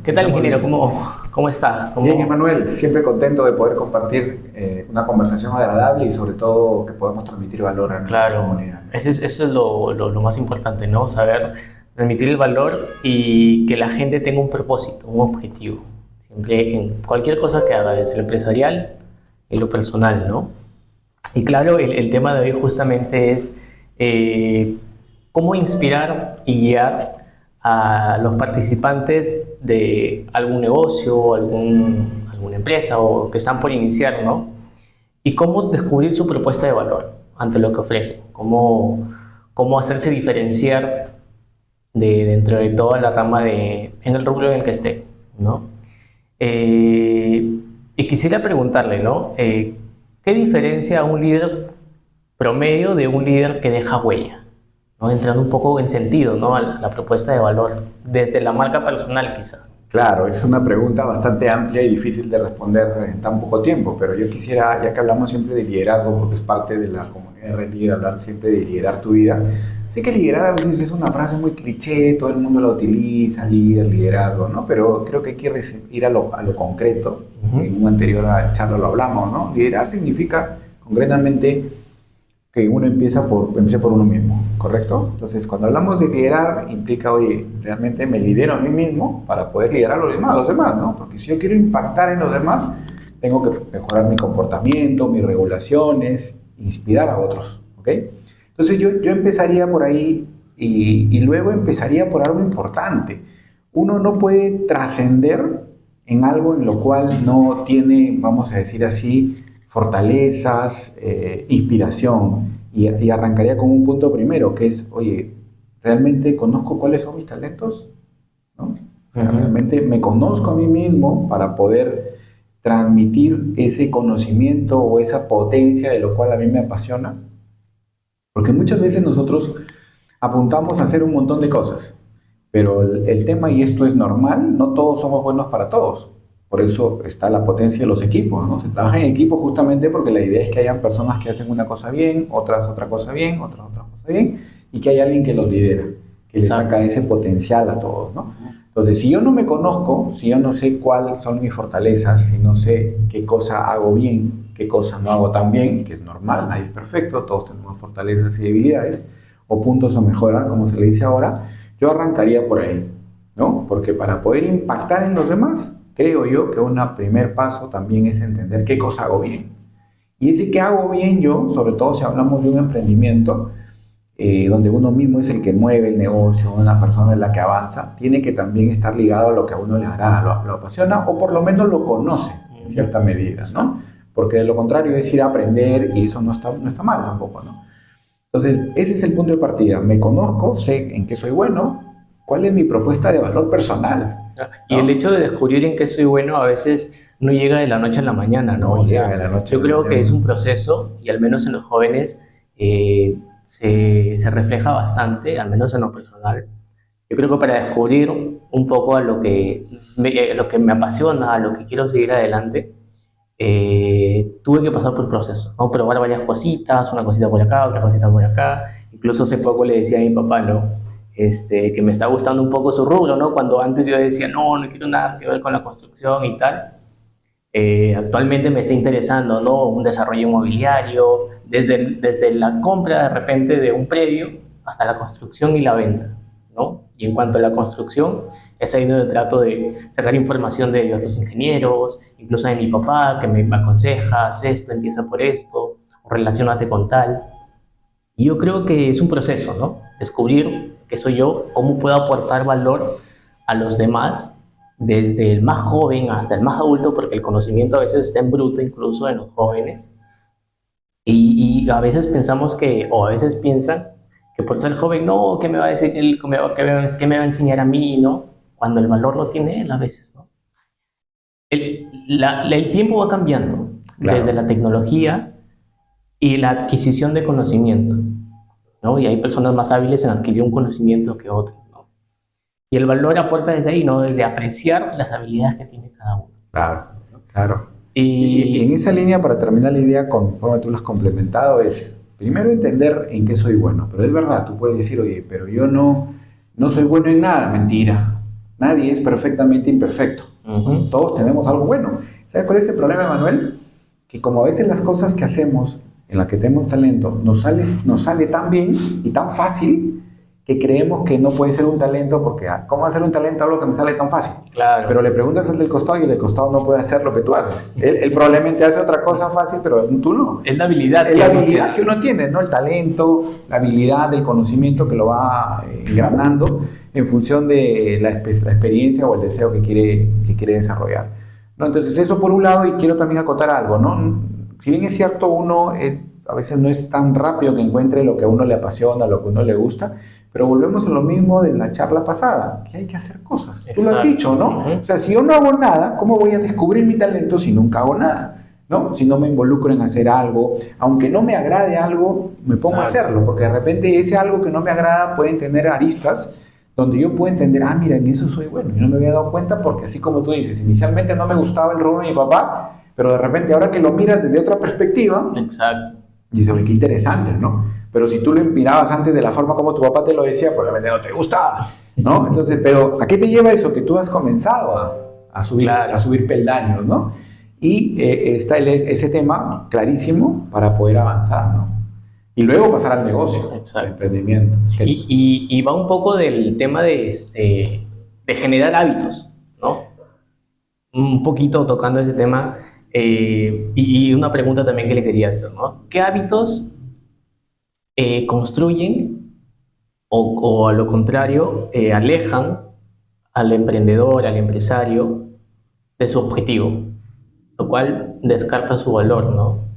¿Qué tal, Estamos ingeniero? bien. ¿Cómo está? Bien, Emanuel, siempre contento de poder compartir una conversación agradable y sobre todo que podamos transmitir valor a nuestra Claro, comunidad. eso es lo más importante, ¿no? Saber transmitir el valor y que la gente tenga un propósito, un objetivo. Siempre en cualquier cosa que haga, desde lo empresarial y lo personal, ¿no? Y claro, el tema de hoy justamente es eh, cómo inspirar y guiar a los participantes de algún negocio, alguna empresa o que están por iniciar, ¿no? Y cómo descubrir su propuesta de valor ante lo que ofrece, cómo hacerse diferenciar dentro de toda la rama en el rubro en el que esté, ¿no? Y quisiera preguntarle, ¿no? ¿Qué diferencia a un líder promedio de un líder que deja huella? ¿No? Entrando un poco en sentido, ¿no? A la propuesta de valor, desde la marca personal quizá. Claro, es una pregunta bastante amplia y difícil de responder en tan poco tiempo, pero yo quisiera, ya que hablamos siempre de liderazgo, porque es parte de la comunidad de Red Leader, hablar siempre de liderar tu vida. Sé que liderar a veces es una frase muy cliché, todo el mundo la utiliza, líder, liderazgo, ¿no? Pero creo que hay que ir a lo concreto. En una anterior charla lo hablamos, ¿no? Liderar significa concretamente que uno empieza por uno mismo, ¿correcto? Entonces, cuando hablamos de liderar, implica, oye, realmente me lidero a mí mismo para poder liderar a los demás, ¿no? Porque si yo quiero impactar en los demás, tengo que mejorar mi comportamiento, mis regulaciones, inspirar a otros, ¿ok? Entonces, yo empezaría por ahí y luego empezaría por algo importante. Uno no puede trascender en algo en lo cual no tiene, vamos a decir así, fortalezas, inspiración. Y arrancaría con un punto primero, que es, oye, ¿realmente conozco cuáles son mis talentos? ¿No? O sea, ¿realmente me conozco a mí mismo para poder transmitir ese conocimiento o esa potencia de lo cual a mí me apasiona? Porque muchas veces nosotros apuntamos a hacer un montón de cosas, pero el tema, y esto es normal, no todos somos buenos para todos. Por eso está la potencia de los equipos, ¿no? Se trabaja en equipo justamente porque la idea es que hayan personas que hacen una cosa bien, otras otra cosa bien, otras otra cosa bien, y que hay alguien que los lidera, que les saca ese potencial a todos, ¿no? Entonces, si yo no me conozco, si yo no sé cuáles son mis fortalezas, si no sé qué cosa hago bien, qué cosa no hago tan bien, que es normal, nadie es perfecto, todos tenemos fortalezas y debilidades, o puntos a mejorar, como se le dice ahora, yo arrancaría por ahí, ¿no? Porque para poder impactar en los demás, creo yo que un primer paso también es entender qué cosa hago bien. Y ese que hago bien yo, sobre todo si hablamos de un emprendimiento, donde uno mismo es el que mueve el negocio, una persona es la que avanza, tiene que también estar ligado a lo que a uno le agrada, lo apasiona o por lo menos lo conoce en cierta medida, ¿no? Porque de lo contrario es ir a aprender y eso no está mal tampoco, ¿no? Entonces, ese es el punto de partida. Me conozco, sé en qué soy bueno, cuál es mi propuesta de valor personal. Y ¿No? el hecho de descubrir en qué soy bueno a veces no llega de la noche a la mañana, ¿no? No O llega sea, de la noche a yo la creo que es mañana. un proceso y al menos en los jóvenes se refleja bastante, al menos en lo personal. Yo creo que para descubrir un poco lo que me apasiona, a lo que quiero seguir adelante, tuve que pasar por el proceso, ¿no? Probar varias cositas, una cosita por acá, otra cosita por acá. Incluso hace poco le decía a mi papá, ¿no? Que me está gustando un poco su rubro, ¿no? Cuando antes yo decía, no, no quiero nada que ver con la construcción y tal. Actualmente me está interesando, ¿no? Un desarrollo inmobiliario, desde la compra de repente de un predio hasta la construcción y la venta, ¿no? Y en cuanto a la construcción, es ahí donde trato de sacar información de otros ingenieros, incluso de mi papá, que me aconseja, haz esto, empieza por esto, o relacionate con tal. Y yo creo que es un proceso, ¿no? Descubrir qué soy yo, cómo puedo aportar valor a los demás, desde el más joven hasta el más adulto, porque el conocimiento a veces está en bruto, incluso en los jóvenes. Y a veces pensamos o a veces piensan que por ser joven, no, ¿qué me va a decir él? ¿Qué me va a enseñar a mí? ¿No? Cuando el valor lo tiene él a veces, ¿no? El tiempo va cambiando, desde Claro. la tecnología y la adquisición de conocimiento, ¿no? Y hay personas más hábiles en adquirir un conocimiento que otros, ¿no? Y el valor aporta desde ahí, ¿no? Desde apreciar las habilidades que tiene cada uno. Claro, claro. Y en Y esa línea, para terminar la idea, conforme tú lo has complementado, es primero entender en qué soy bueno. Pero es verdad, tú puedes decir, oye, pero yo no soy bueno en nada. Mentira. Nadie es perfectamente imperfecto. Todos tenemos algo bueno. ¿Sabes cuál es el problema, Manuel? Que como a veces las cosas que hacemos, en las que tenemos talento, nos sale tan bien y tan fácil que creemos que no puede ser un talento porque ¿cómo hacer un talento algo que me sale tan fácil? Claro. Pero le preguntas al del costado y el del costado no puede hacer lo que tú haces. Él probablemente hace otra cosa fácil, pero tú no. Es la habilidad. Es la habilidad que uno tiene, ¿no? El talento, la habilidad, el conocimiento que lo va engranando en función de la experiencia o el deseo que quiere desarrollar, ¿no? Entonces eso por un lado, y quiero también acotar algo, ¿no? Si bien es cierto, a veces no es tan rápido que encuentre lo que a uno le apasiona, lo que a uno le gusta, pero volvemos a lo mismo de la charla pasada, que hay que hacer cosas. Exacto. Tú lo has dicho, ¿no? O sea, si yo no hago nada, ¿cómo voy a descubrir mi talento si nunca hago nada? ¿No? Si no me involucro en hacer algo, aunque no me agrade algo, me pongo a hacerlo, porque de repente ese algo que no me agrada pueden tener aristas donde yo puedo entender, mira, en eso soy bueno, yo no me había dado cuenta porque así como tú dices, inicialmente no me gustaba el rol de mi papá, pero de repente ahora que lo miras desde otra perspectiva, exacto, dices, oye, qué interesante, ¿no? Pero si tú lo mirabas antes de la forma como tu papá te lo decía, probablemente no te gustaba, ¿no? Entonces, pero ¿a qué te lleva eso? Que tú has comenzado a subir peldaños, ¿no? Y está ese tema clarísimo para poder avanzar, ¿no? Y luego pasar al negocio, al emprendimiento. Y va un poco del tema de generar hábitos, ¿no? Un poquito tocando ese tema, y una pregunta también que le quería hacer, ¿no? ¿Qué hábitos construyen o a lo contrario alejan al emprendedor, al empresario de su objetivo, lo cual descarta su valor, ¿no?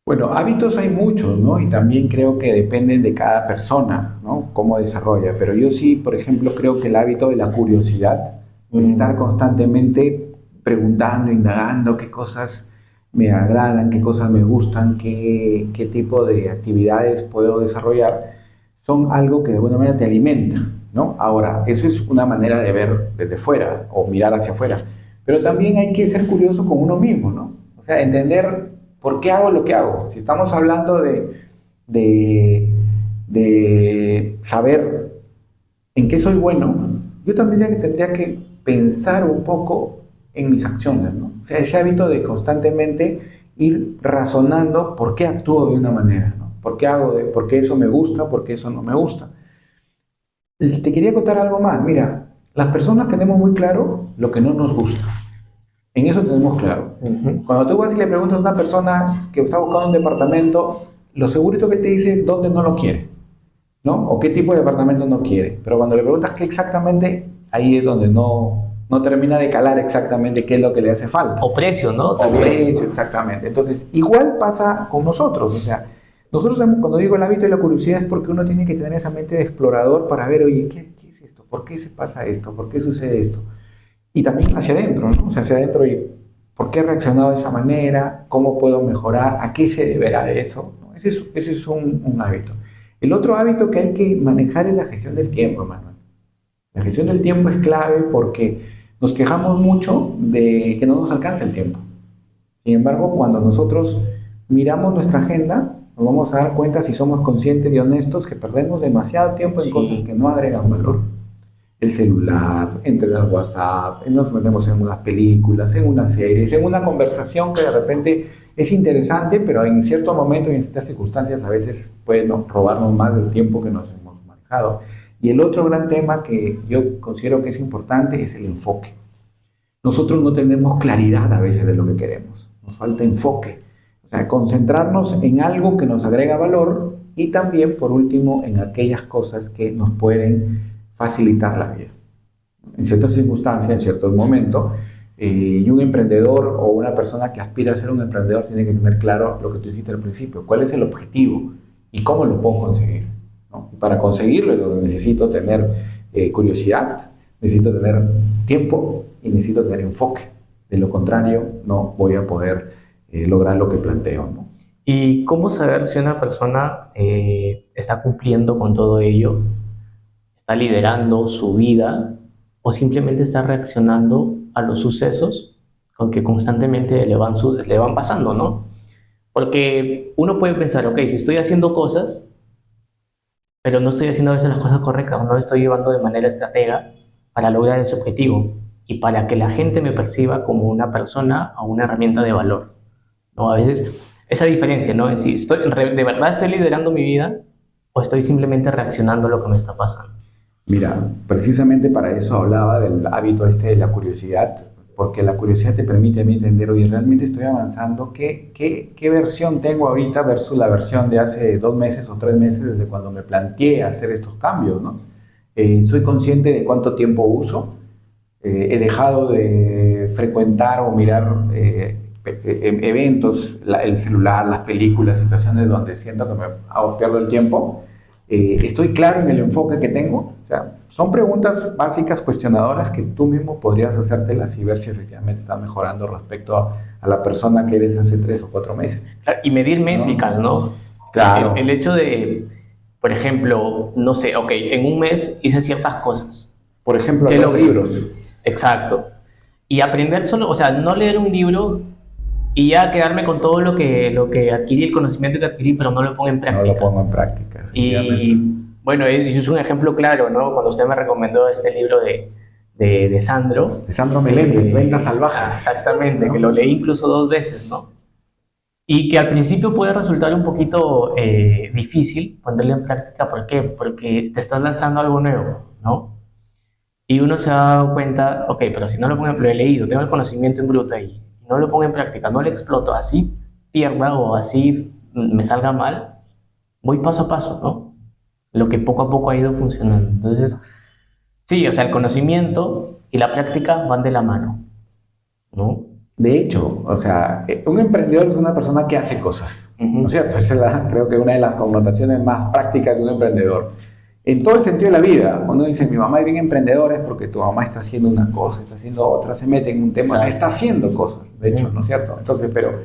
Bueno, hábitos hay muchos, ¿no? Y también creo que dependen de cada persona, ¿no? Cómo desarrolla. Pero yo sí, por ejemplo, creo que el hábito de la curiosidad, estar constantemente preguntando, indagando qué cosas me agradan, qué cosas me gustan, qué tipo de actividades puedo desarrollar, son algo que de alguna manera te alimenta, ¿no? Ahora, eso es una manera de ver desde fuera o mirar hacia afuera. Pero también hay que ser curioso con uno mismo, ¿no? O sea, entender ¿por qué hago lo que hago? Si estamos hablando de saber en qué soy bueno, yo también tendría que pensar un poco en mis acciones, ¿no? O sea, ese hábito de constantemente ir razonando por qué actúo de una manera, ¿no? ¿Por qué eso me gusta? ¿Por qué eso no me gusta? Te quería contar algo más. Mira, las personas tenemos muy claro lo que no nos gusta. En eso tenemos claro. Cuando tú vas y le preguntas a una persona que está buscando un departamento, lo segurito que él te dice es dónde no lo quiere, ¿no? O qué tipo de departamento no quiere. Pero cuando le preguntas qué exactamente, ahí es donde no termina de calar exactamente qué es lo que le hace falta. O precio, ¿no? O precio, exactamente. Entonces, igual pasa con nosotros. O sea, nosotros cuando digo el hábito de la curiosidad es porque uno tiene que tener esa mente de explorador para ver, oye, ¿qué es esto? ¿Por qué se pasa esto? ¿Por qué sucede esto? Y también hacia adentro, ¿no? O sea, hacia adentro y ¿por qué he reaccionado de esa manera? ¿Cómo puedo mejorar? ¿A qué se deberá de eso? ¿No? Ese es un hábito. El otro hábito que hay que manejar es la gestión del tiempo, Manuel. La gestión del tiempo es clave porque nos quejamos mucho de que no nos alcanza el tiempo. Sin embargo, cuando nosotros miramos nuestra agenda, nos vamos a dar cuenta, si somos conscientes y honestos, que perdemos demasiado tiempo en cosas que no agregan valor. El celular, entre el WhatsApp, nos metemos en unas películas, en unas series, en una conversación que de repente es interesante, pero en cierto momento y en ciertas circunstancias a veces puede robarnos más del tiempo que nos hemos manejado. Y el otro gran tema que yo considero que es importante es el enfoque. Nosotros no tenemos claridad a veces de lo que queremos, nos falta enfoque. O sea, concentrarnos en algo que nos agrega valor y también, por último, en aquellas cosas que nos pueden facilitar la vida. En ciertas circunstancias, en ciertos momentos, y un emprendedor o una persona que aspira a ser un emprendedor tiene que tener claro lo que tú dijiste al principio, cuál es el objetivo y cómo lo puedo conseguir, ¿no? Y para conseguirlo necesito tener curiosidad, necesito tener tiempo y necesito tener enfoque. De lo contrario, no voy a poder lograr lo que planteo, ¿no? ¿Y cómo saber si una persona está cumpliendo con todo ello? ¿Está liderando su vida o simplemente está reaccionando a los sucesos con que constantemente le van pasando, ¿no? Porque uno puede pensar, ok, si estoy haciendo cosas, pero no estoy haciendo a veces las cosas correctas, o no estoy llevando de manera estratega, para lograr ese objetivo y para que la gente me perciba como una persona o una herramienta de valor, ¿no? A veces esa diferencia, ¿no? Si de verdad estoy liderando mi vida o estoy simplemente reaccionando a lo que me está pasando. Mira, precisamente para eso hablaba del hábito este de la curiosidad, porque la curiosidad te permite a mí entender, oye, realmente estoy avanzando, ¿qué versión tengo ahorita versus la versión de hace 2 meses o 3 meses desde cuando me planteé hacer estos cambios, ¿no? Soy consciente de cuánto tiempo uso, he dejado de frecuentar o mirar eventos, el celular, las películas, situaciones donde siento que pierdo el tiempo. Estoy claro en el enfoque que tengo. O sea, son preguntas básicas, cuestionadoras, que tú mismo podrías hacértelas y ver si efectivamente estás mejorando respecto a la persona que eres hace 3 o 4 meses. Claro, y medir métricas, ¿no? Claro. El hecho de, por ejemplo, no sé, ok, en un mes hice ciertas cosas. Por ejemplo, los libros. Exacto. Y aprender solo, o sea, no leer un libro y ya quedarme con todo lo que adquirí, el conocimiento que adquirí, pero no lo pongo en práctica. No lo pongo en práctica. Y bueno, es un ejemplo claro, ¿no? Cuando usted me recomendó este libro de Sandro. De Sandro Meléndez, Ventas Salvajes. Exactamente, ¿no? que lo leí incluso 2 veces, ¿no? Y que al principio puede resultar un poquito difícil ponerlo en práctica. ¿Por qué? Porque te estás lanzando algo nuevo, ¿no? Y uno se ha dado cuenta, ok, pero si no lo he leído, tengo el conocimiento en bruto ahí, no lo pongo en práctica, no lo exploto, así pierda o así me salga mal, voy paso a paso, ¿no? Lo que poco a poco ha ido funcionando. Entonces, sí, o sea, el conocimiento y la práctica van de la mano, ¿no? De hecho, o sea, un emprendedor es una persona que hace cosas, ¿no es cierto? Esa es creo que una de las connotaciones más prácticas de un emprendedor. En todo el sentido de la vida, uno dice, mi mamá es bien emprendedora, es porque tu mamá está haciendo una cosa, está haciendo otra, se mete en un tema, o sea, está haciendo cosas, de hecho, ¿no es cierto? Entonces, pero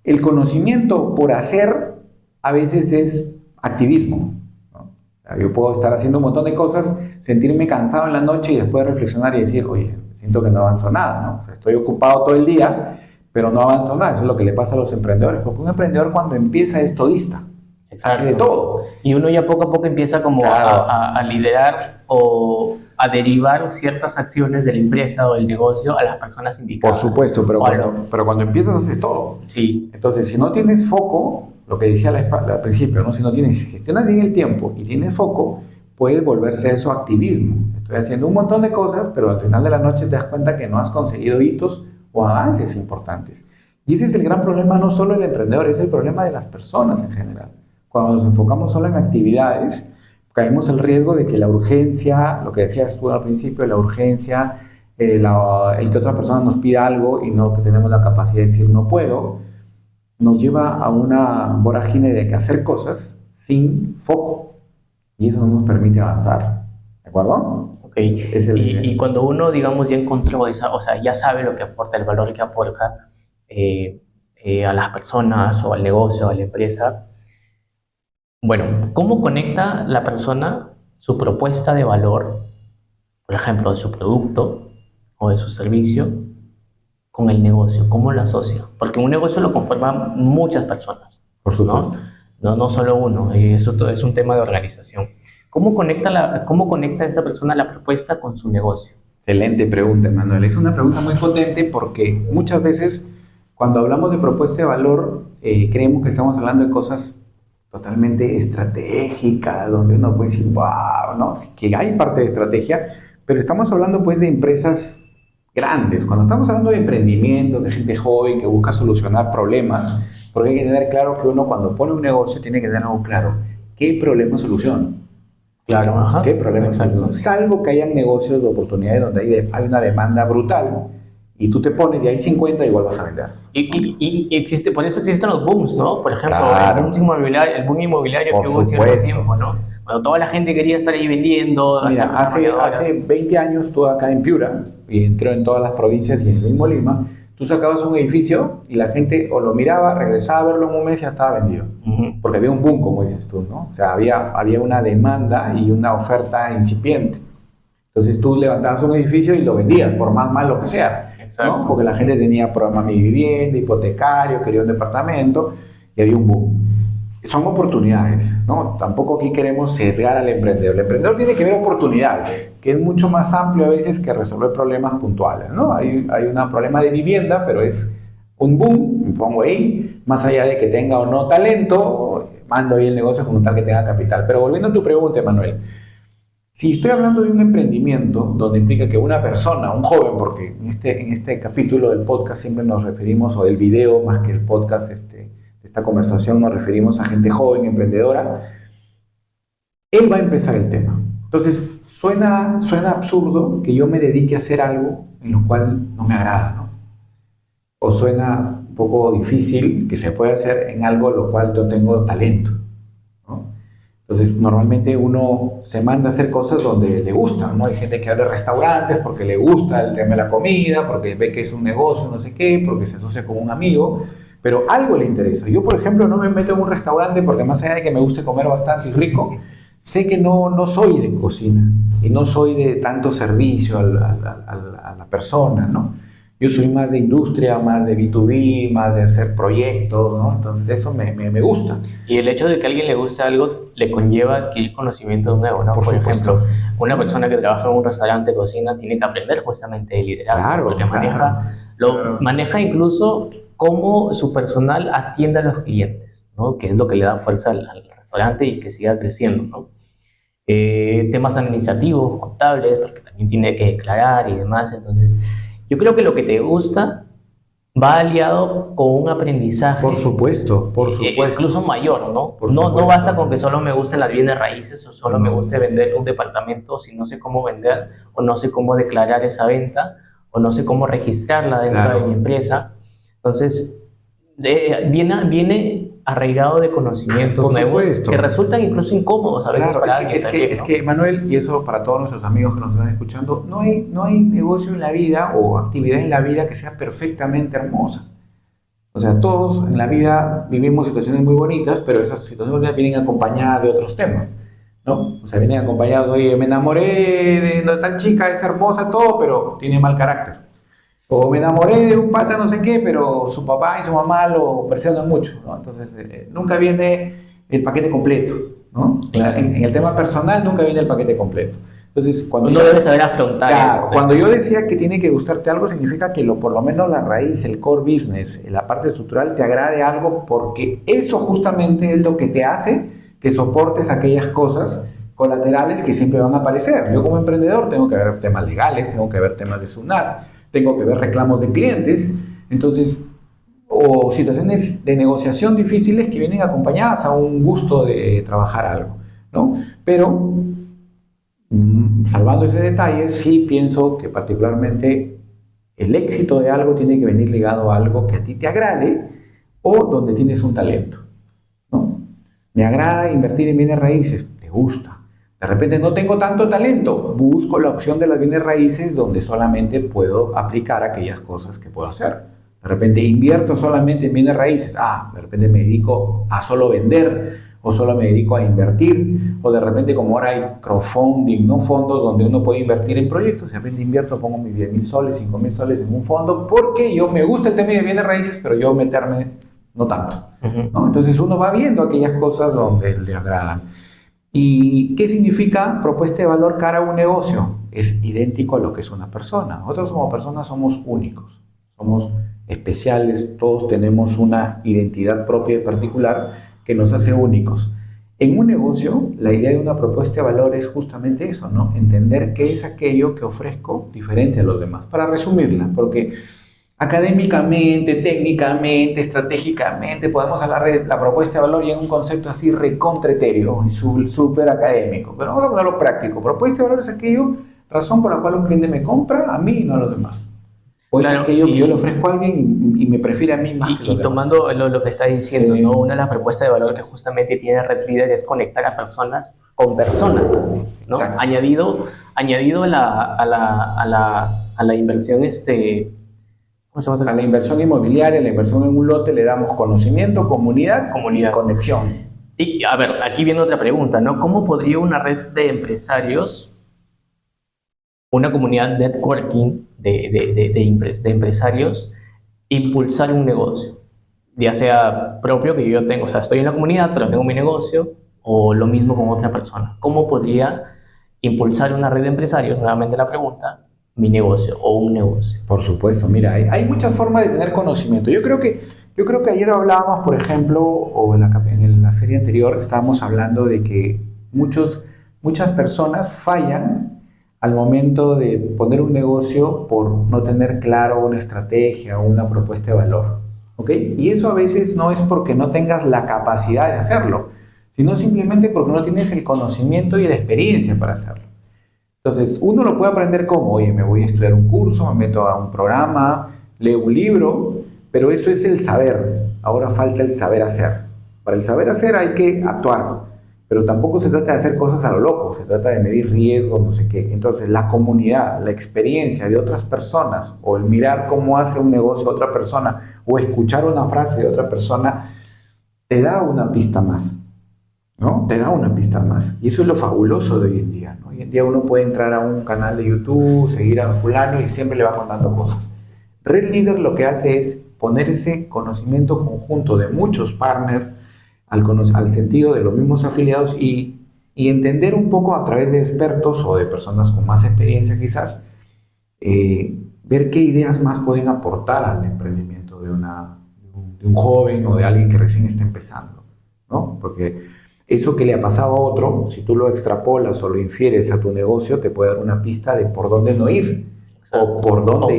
el conocimiento por hacer a veces es activismo, ¿no? O sea, yo puedo estar haciendo un montón de cosas, sentirme cansado en la noche y después reflexionar y decir, oye, siento que no avanzo nada, ¿no? O sea, estoy ocupado todo el día, pero no avanzo nada. Eso es lo que le pasa a los emprendedores, porque un emprendedor cuando empieza es todista. Hace de todo. Y uno ya poco a poco empieza como claro. a liderar o a derivar ciertas acciones de la empresa o del negocio a las personas indicadas. Por supuesto, pero cuando empiezas haces todo. Sí. Entonces, si no tienes foco, lo que decía al principio, ¿no? Si no gestionas bien el tiempo y tienes foco, puede volverse eso activismo. Estoy haciendo un montón de cosas, pero al final de la noche te das cuenta que no has conseguido hitos o avances importantes. Y ese es el gran problema, no solo del emprendedor, es el problema de las personas en general. Cuando nos enfocamos solo en actividades, caemos el riesgo de que la urgencia, lo que decías tú al principio, la urgencia, el que otra persona nos pida algo y no que tenemos la capacidad de decir no puedo, nos lleva a una vorágine de que hacer cosas sin foco. Y eso no nos permite avanzar. ¿De acuerdo? Ok. Y cuando uno, digamos, ya encontró esa, o sea, ya sabe lo que aporta, el valor que aporta a las personas o al negocio, a la empresa. Bueno, ¿cómo conecta la persona su propuesta de valor, por ejemplo, de su producto o de su servicio, con el negocio? ¿Cómo lo asocia? Porque un negocio lo conforman muchas personas. Por supuesto. No solo uno, y eso es un tema de organización. ¿Cómo conecta esta persona la propuesta con su negocio? Excelente pregunta, Manuel. Es una pregunta muy potente porque muchas veces cuando hablamos de propuesta de valor creemos que estamos hablando de cosas totalmente estratégica, donde uno puede decir, wow, ¿no? Que hay parte de estrategia, pero estamos hablando pues de empresas grandes. Cuando estamos hablando de emprendimiento, de gente joven que busca solucionar problemas, porque hay que tener claro que uno cuando pone un negocio tiene que tener algo claro. ¿Qué problema soluciona? Claro, ajá. ¿Qué problema soluciona? Salvo que hayan negocios de oportunidades donde hay una demanda brutal y tú te pones y hay 50 igual vas a vender. Y existe, por eso existen los booms, ¿no? Por ejemplo, claro. el boom inmobiliario que hubo en cierto tiempo, ¿no? Cuando toda la gente quería estar ahí vendiendo. Mira, hace 20 años tú acá en Piura, y creo en todas las provincias y en el mismo Lima, tú sacabas un edificio y la gente o lo miraba, regresaba a verlo en un mes y ya estaba vendido. Porque había un boom, como dices tú, ¿no? O sea, había una demanda y una oferta incipiente. Entonces tú levantabas un edificio y lo vendías, por más malo que sea. ¿No? Porque la gente tenía programa Mi Vivienda, hipotecario, quería un departamento y había un boom. son oportunidades, ¿no? Tampoco aquí queremos sesgar al emprendedor. El emprendedor tiene que ver oportunidades, que es mucho más amplio a veces que resolver problemas puntuales, ¿no? Hay un problema de vivienda, pero es un boom, me pongo ahí, más allá de que tenga o no talento, mando ahí el negocio como tal que tenga capital. Pero volviendo a tu pregunta, Manuel, si estoy hablando de un emprendimiento donde implica que una persona, un joven, porque en este capítulo del podcast siempre nos referimos, o del video más que el podcast, esta conversación nos referimos a gente joven, emprendedora, él va a empezar el tema. Entonces, suena absurdo que yo me dedique a hacer algo en lo cual no me agrada, ¿no? O suena un poco difícil que se pueda hacer en algo en lo cual yo tengo talento, ¿no? Entonces, normalmente uno se manda a hacer cosas donde le gustan, ¿no? Hay gente que abre restaurantes porque le gusta el tema de la comida, porque ve que es un negocio, no sé qué, porque se asocia con un amigo, pero algo le interesa. Yo, por ejemplo, no me meto en un restaurante porque más allá de que me guste comer bastante y rico, sé que no soy de cocina y no soy de tanto servicio a la persona, ¿no? Yo soy más de industria, más de B2B, más de hacer proyectos, ¿no? Entonces eso me gusta. Y el hecho de que a alguien le guste algo le conlleva adquirir conocimiento nuevo, ¿no? Por ejemplo, una persona que trabaja en un restaurante de cocina tiene que aprender justamente de liderazgo, Claro, porque claro. maneja incluso cómo su personal atiende a los clientes, ¿no? Que es lo que le da fuerza al restaurante y que siga creciendo, ¿no? Temas administrativos, contables, porque también tiene que declarar y demás. Entonces, yo creo que lo que te gusta va aliado con un aprendizaje. Por supuesto, por supuesto. Incluso mayor, ¿no? Por No supuesto. basta con que solo me gusten las bienes raíces o solo me guste vender un departamento si no sé cómo vender o no sé cómo declarar esa venta o no sé cómo registrarla dentro de mi empresa. Entonces, viene arraigado de conocimientos nuevos que resultan incluso incómodos a veces para alguien. Es que, Manuel, y eso para todos nuestros amigos que nos están escuchando, no hay negocio en la vida o actividad en la vida que sea perfectamente hermosa. O sea, todos en la vida vivimos situaciones muy bonitas, pero esas situaciones vienen acompañadas de otros temas, ¿no? O sea, vienen acompañados, oye, me enamoré de tal chica, es hermosa, todo, pero tiene mal carácter. O me enamoré de un pata no sé qué, pero su papá y su mamá lo presionan mucho, ¿no? Entonces, nunca viene el paquete completo, ¿no? Claro. En el tema personal nunca viene el paquete completo. Entonces, cuando uno debe saber afrontar. Claro, cuando yo decía que tiene que gustarte algo, significa que por lo menos la raíz, el core business, la parte estructural, te agrade algo, porque eso justamente es lo que te hace que soportes aquellas cosas colaterales que siempre van a aparecer. Yo como emprendedor tengo que ver temas legales, tengo que ver temas de SUNAT, tengo que ver reclamos de clientes, entonces, o situaciones de negociación difíciles que vienen acompañadas a un gusto de trabajar algo, ¿no? Pero, salvando ese detalle, sí pienso que particularmente el éxito de algo tiene que venir ligado a algo que a ti te agrade o donde tienes un talento, ¿no? Me agrada invertir en bienes raíces, te gusta. De repente no tengo tanto talento, busco la opción de las bienes raíces donde solamente puedo aplicar aquellas cosas que puedo hacer. De repente invierto solamente en bienes raíces, de repente me dedico a solo vender o solo me dedico a invertir, o de repente como ahora hay crowdfunding, ¿no? Fondos donde uno puede invertir en proyectos, de repente invierto, pongo mis 10,000 soles, 5,000 soles en un fondo porque yo me gusta el tema de bienes raíces, pero yo meterme no tanto, ¿no? Entonces uno va viendo aquellas cosas donde le agradan. ¿Y qué significa propuesta de valor cara a un negocio? Es idéntico a lo que es una persona. Nosotros como personas somos únicos, somos especiales, todos tenemos una identidad propia y particular que nos hace únicos. En un negocio, la idea de una propuesta de valor es justamente eso, ¿no? Entender qué es aquello que ofrezco diferente a los demás. Para resumirla, porque académicamente, técnicamente, estratégicamente, podemos hablar de la propuesta de valor y en un concepto así recontretéreo y súper académico. Pero vamos a ponerlo práctico. Propuesta de valor es aquello, razón por la cual un cliente me compra a mí y no a los demás. O es aquello que yo le ofrezco a alguien y me prefiere a mí más que los demás. Y tomando lo que está diciendo, ¿no? Una de las propuestas de valor que justamente tiene Red Leader es conectar a personas con personas, ¿no? Añadido a la inversión, ¿cómo se llama? A la inversión inmobiliaria, a la inversión en un lote le damos conocimiento, comunidad y conexión. Y a ver, aquí viene otra pregunta, ¿no? ¿Cómo podría una red de empresarios, una comunidad networking de empresarios, impulsar un negocio? ya sea propio que yo tengo, o sea, estoy en la comunidad, pero tengo mi negocio, o lo mismo con otra persona. ¿Cómo podría impulsar una red de empresarios, nuevamente la pregunta, mi negocio o un negocio? Por supuesto, mira, hay muchas formas de tener conocimiento. Yo creo que ayer hablábamos, por ejemplo, o en la serie anterior, estábamos hablando de que muchas personas fallan al momento de poner un negocio por no tener claro una estrategia o una propuesta de valor. ¿Ok? Y eso a veces no es porque no tengas la capacidad de hacerlo, sino simplemente porque no tienes el conocimiento y la experiencia para hacerlo. Entonces, uno lo puede aprender como, oye, me voy a estudiar un curso, me meto a un programa, leo un libro, pero eso es el saber. Ahora falta el saber hacer. Para el saber hacer hay que actuar, pero tampoco se trata de hacer cosas a lo loco, se trata de medir riesgos, no sé qué. Entonces, la comunidad, la experiencia de otras personas, o el mirar cómo hace un negocio otra persona, o escuchar una frase de otra persona, te da una pista más. ¿No? Te da una pista más. Y eso es lo fabuloso de hoy en día, ¿no? Hoy en día uno puede entrar a un canal de YouTube, seguir a fulano y siempre le va contando cosas. Red Leader lo que hace es poner ese conocimiento conjunto de muchos partners al sentido de los mismos afiliados y entender un poco a través de expertos o de personas con más experiencia quizás, ver qué ideas más pueden aportar al emprendimiento de un joven o de alguien que recién está empezando, ¿no? Porque eso que le ha pasado a otro, si tú lo extrapolas o lo infieres a tu negocio, te puede dar una pista de por dónde no ir, o por dónde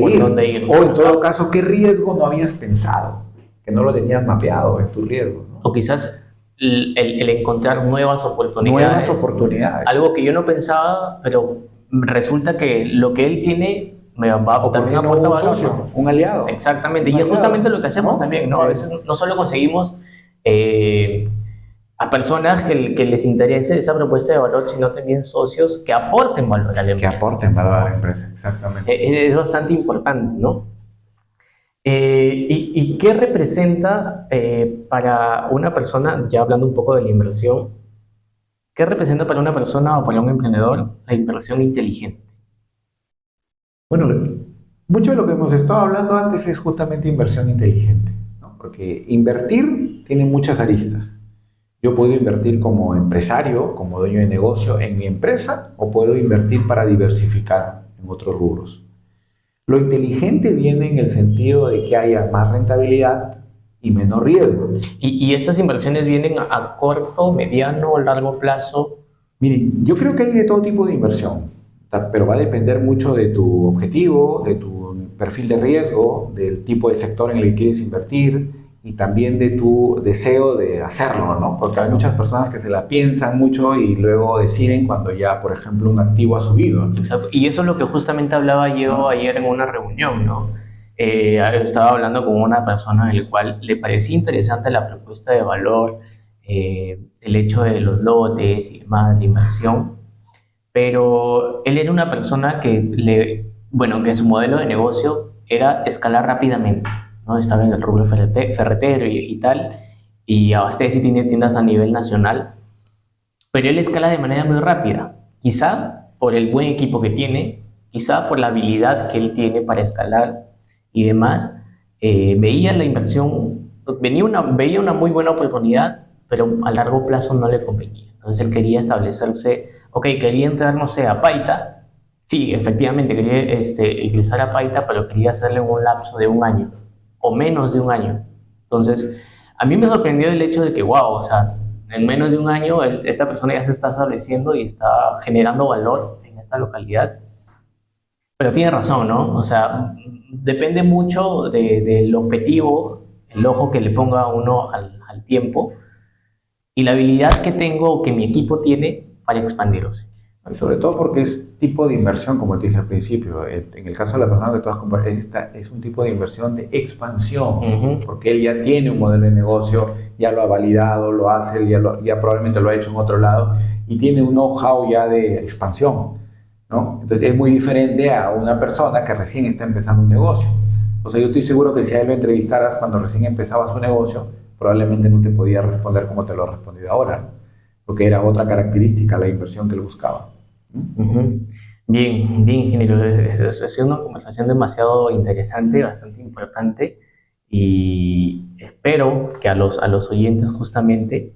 ir. O en todo caso, qué riesgo no habías pensado, que no lo tenías mapeado en tus riesgos, ¿no? O quizás el encontrar nuevas oportunidades. Algo que yo no pensaba, pero resulta que lo que él tiene me va también aporta valor. Socio, un aliado. Exactamente, y es justamente lo que hacemos también, ¿no? Sí. A veces no solo conseguimos a personas que les interese esa propuesta de valor, sino también socios que aporten valor a la empresa. Que aporten valor a la empresa, exactamente. Es bastante importante, ¿no? ¿Y qué representa para una persona, ya hablando un poco de la inversión, qué representa para una persona o para un emprendedor la inversión inteligente? Bueno, mucho de lo que hemos estado hablando antes es justamente inversión inteligente, ¿no? Porque invertir tiene muchas aristas. Yo puedo invertir como empresario, como dueño de negocio en mi empresa, o puedo invertir para diversificar en otros rubros. Lo inteligente viene en el sentido de que haya más rentabilidad y menos riesgo. ¿Y estas inversiones vienen a corto, mediano o largo plazo? Miren, yo creo que hay de todo tipo de inversión, pero va a depender mucho de tu objetivo, de tu perfil de riesgo, del tipo de sector en el que quieres invertir, y también de tu deseo de hacerlo, ¿no? Porque hay muchas personas que se la piensan mucho y luego deciden cuando ya, por ejemplo, un activo ha subido, ¿no? Exacto. Y eso es lo que justamente hablaba yo ayer en una reunión, ¿no? Estaba hablando con una persona en la cual le parecía interesante la propuesta de valor, el hecho de los lotes y demás, la inversión, pero él era una persona que que su modelo de negocio era escalar rápidamente, ¿no? Estaba en el rubro ferretero y tal, y abastece y tiene tiendas a nivel nacional, pero él escala de manera muy rápida, quizá por el buen equipo que tiene, quizá por la habilidad que él tiene para escalar y demás. Veía la inversión, veía una muy buena oportunidad, pero a largo plazo no le convenía. Entonces él quería establecerse, quería entrar, no sé, a Paita. Sí, efectivamente, quería ingresar a Paita, pero quería hacerlo en un lapso de un año o menos de un año. Entonces, a mí me sorprendió el hecho de que, wow, o sea, en menos de un año esta persona ya se está estableciendo y está generando valor en esta localidad. Pero tiene razón, ¿no? O sea, depende mucho del objetivo, el ojo que le ponga uno al tiempo y la habilidad que tengo o que mi equipo tiene para expandirse. Sobre todo porque es tipo de inversión, como te dije al principio. En el caso de la persona que tú has comprado, es un tipo de inversión de expansión, porque él ya tiene un modelo de negocio, ya lo ha validado, lo hace, él ya probablemente lo ha hecho en otro lado y tiene un know-how ya de expansión, ¿no? Entonces es muy diferente a una persona que recién está empezando un negocio. O sea, yo estoy seguro que si a él lo entrevistaras cuando recién empezaba su negocio, probablemente no te podía responder como te lo ha respondido ahora, ¿no? Porque era otra característica la inversión que él buscaba. Bien, ingeniero. Ha sido una conversación demasiado interesante, bastante importante y espero que a los oyentes justamente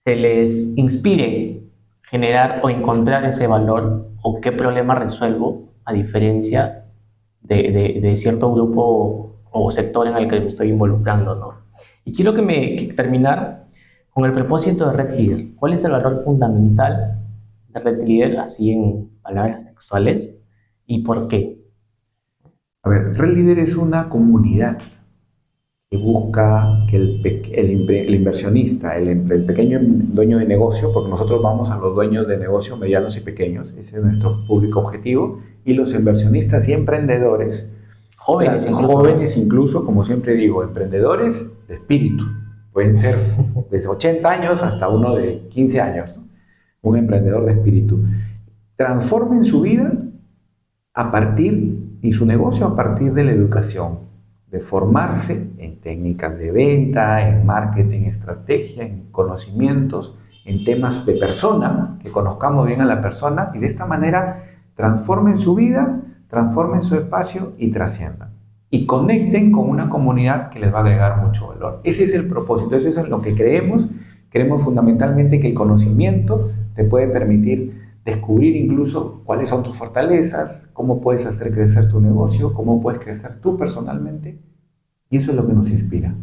se les inspire generar o encontrar ese valor o qué problema resuelvo a diferencia de cierto grupo o sector en el que me estoy involucrando, ¿no? Y quiero que terminar con el propósito de Red Leader. ¿Cuál es el valor fundamental de Red Leader, así en palabras textuales, y por qué? A ver, Red Leader es una comunidad que busca que el inversionista, el pequeño dueño de negocio, porque nosotros vamos a los dueños de negocio medianos y pequeños, ese es nuestro público objetivo, y los inversionistas y emprendedores, jóvenes incluso, como siempre digo, emprendedores de espíritu, pueden ser desde 80 años hasta uno de 15 años, ¿no? Un emprendedor de espíritu, transformen su vida y su negocio a partir de la educación, de formarse en técnicas de venta, en marketing, estrategia, en conocimientos, en temas de persona, que conozcamos bien a la persona y de esta manera transformen su vida, transformen su espacio y trasciendan. Y conecten con una comunidad que les va a agregar mucho valor. Ese es el propósito, eso es en lo que creemos. Creemos fundamentalmente que el conocimiento te puede permitir descubrir incluso cuáles son tus fortalezas, cómo puedes hacer crecer tu negocio, cómo puedes crecer tú personalmente. Y eso es lo que nos inspira.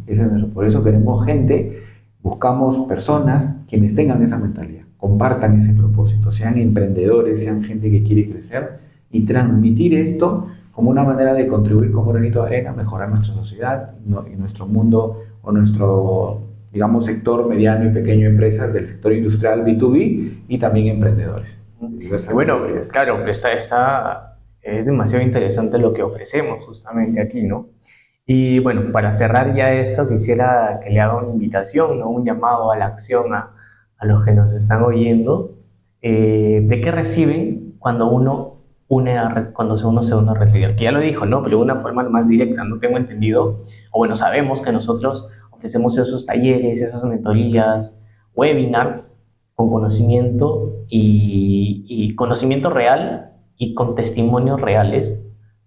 Por eso queremos gente, buscamos personas quienes tengan esa mentalidad, compartan ese propósito, sean emprendedores, sean gente que quiere crecer y transmitir esto como una manera de contribuir con un granito de arena a mejorar nuestra sociedad y nuestro mundo o nuestro, digamos, sector mediano y pequeño de empresas del sector industrial B2B y también emprendedores. Bueno, claro, es demasiado interesante lo que ofrecemos justamente aquí, ¿no? Y bueno, para cerrar ya esto, quisiera que le haga una invitación, ¿no? Un llamado a la acción a los que nos están oyendo. ¿De qué reciben cuando uno se une a Red Leader? Que ya lo dijo, ¿no? Pero de una forma más directa, no tengo entendido, o bueno, sabemos que nosotros ofrecemos esos talleres, esas mentorías, webinars, con conocimiento y conocimiento real y con testimonios reales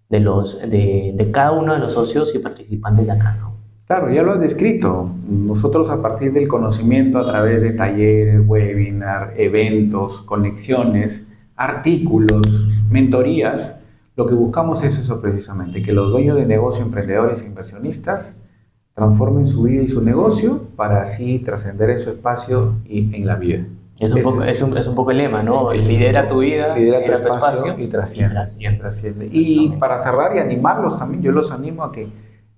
de cada uno de los socios y participantes de acá, ¿no? Claro, ya lo has descrito. Nosotros a partir del conocimiento, a través de talleres, webinars, eventos, conexiones, artículos, mentorías, lo que buscamos es eso precisamente, que los dueños de negocio, emprendedores e inversionistas transformen su vida y su negocio para así trascender en su espacio y en la vida. Es un poco el lema, ¿no? Lidera tu vida, lidera tu espacio y trasciende. Y para cerrar y animarlos también, yo los animo a que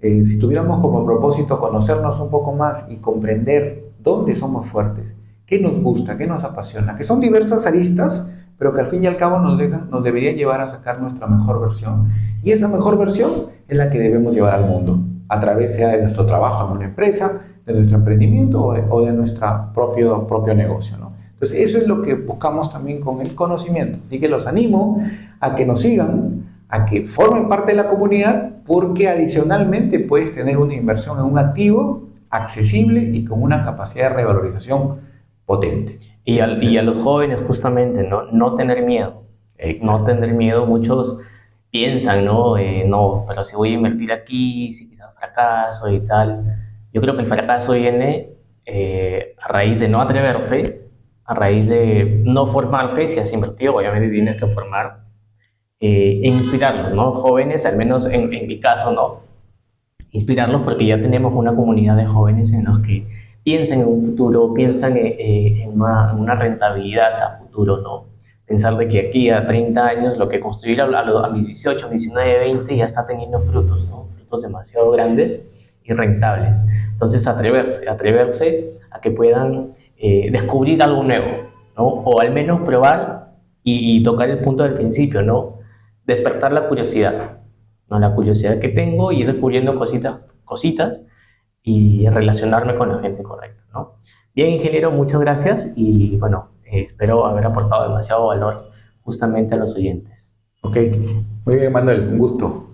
si tuviéramos como propósito conocernos un poco más y comprender dónde somos fuertes, qué nos gusta, qué nos apasiona, que son diversas aristas, pero que al fin y al cabo nos deberían llevar a sacar nuestra mejor versión. Y esa mejor versión es la que debemos llevar al mundo, a través sea de nuestro trabajo en una empresa, de nuestro emprendimiento o de nuestro propio negocio, ¿no? Entonces eso es lo que buscamos también con el conocimiento. Así que los animo a que nos sigan, a que formen parte de la comunidad, porque adicionalmente puedes tener una inversión en un activo accesible y con una capacidad de revalorización potente. Y a los jóvenes justamente, no tener miedo. Exacto. No tener miedo. Muchos piensan, ¿no? No, pero si voy a invertir aquí, si quizás fracaso y tal. Yo creo que el fracaso viene a raíz de no atreverte, a raíz de no formarte. Si has invertido, obviamente tienes que formar e inspirarlos, ¿no? Jóvenes, al menos en mi caso, ¿no? Inspirarlos porque ya tenemos una comunidad de jóvenes en los que piensan en un futuro, piensan en una rentabilidad a futuro, ¿no? Pensar de que aquí a 30 años lo que construir a mis 18, 19, 20 ya está teniendo frutos, ¿no? Frutos demasiado grandes y rentables. Entonces atreverse a que puedan descubrir algo nuevo, ¿no? O al menos probar y tocar el punto del principio, ¿no? Despertar la curiosidad, ¿no? La curiosidad que tengo y ir descubriendo cositas y relacionarme con la gente correcta, ¿no? Bien, ingeniero, muchas gracias y bueno, espero haber aportado demasiado valor justamente a los oyentes. Ok, muy bien, Manuel, un gusto.